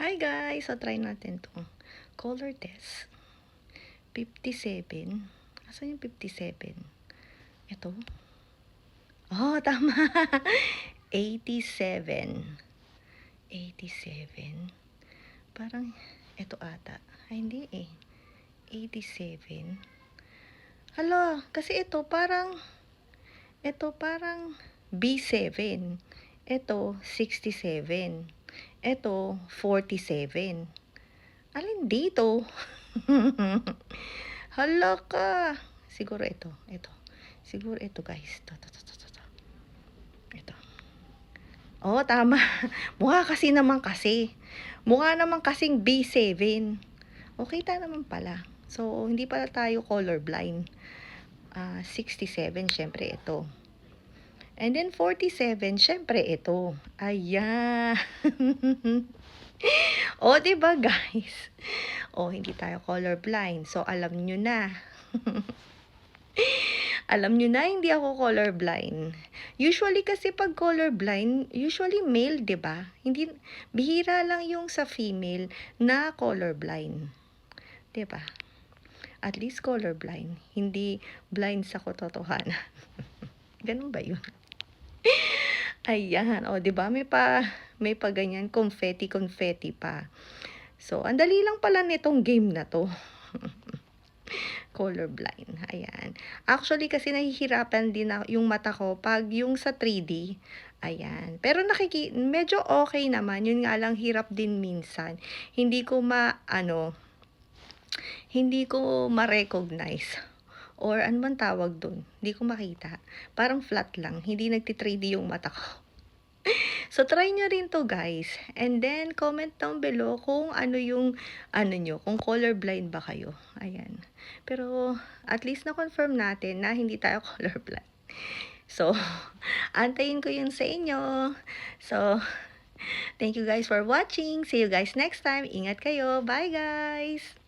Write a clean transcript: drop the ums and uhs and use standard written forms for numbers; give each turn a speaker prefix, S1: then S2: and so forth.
S1: Hi guys! So, try natin to. Color test. 57. Asan yung 57? Ito. Oh, tama! 87. 87. Parang, ito ata. Ay, hindi eh. 87. Hala, kasi ito parang B7. Ito, 67. Ito, 47. Alin dito? Hala ka. Siguro ito. Siguro ito, guys. Ito. Ito. Oh, tama. Mukha naman kasing B7. Okay ta naman pala. So, hindi pala tayo colorblind. 67, syempre ito. And then 47, syempre ito. Ayan. O, diba guys? O, hindi tayo colorblind. So, alam nyo na. Alam nyo na, hindi ako colorblind. Usually kasi pag colorblind, usually male, diba? Hindi, bihira lang yung sa female na colorblind. Diba? At least colorblind. Hindi blind sa katotohanan. Ganun ba yun? Ayan, o 'di ba may pa ganyan confetti pa. So, ang dali lang pala nitong game na 'to. Colorblind, ayan. Actually kasi nahihirapan din yung mata ko pag yung sa 3D. Ayan. Pero medyo okay naman. Yun nga lang hirap din minsan. Hindi ko ma-recognize. Or ano man tawag dun? Hindi ko makita. Parang flat lang. Hindi nagti-3D yung mata ko. So, try nyo rin to guys. And then, comment down below kung ano yung, kung colorblind ba kayo. Ayan. Pero, at least na-confirm natin na hindi tayo colorblind. So, antayin ko yun sa inyo. So, thank you guys for watching. See you guys next time. Ingat kayo. Bye guys!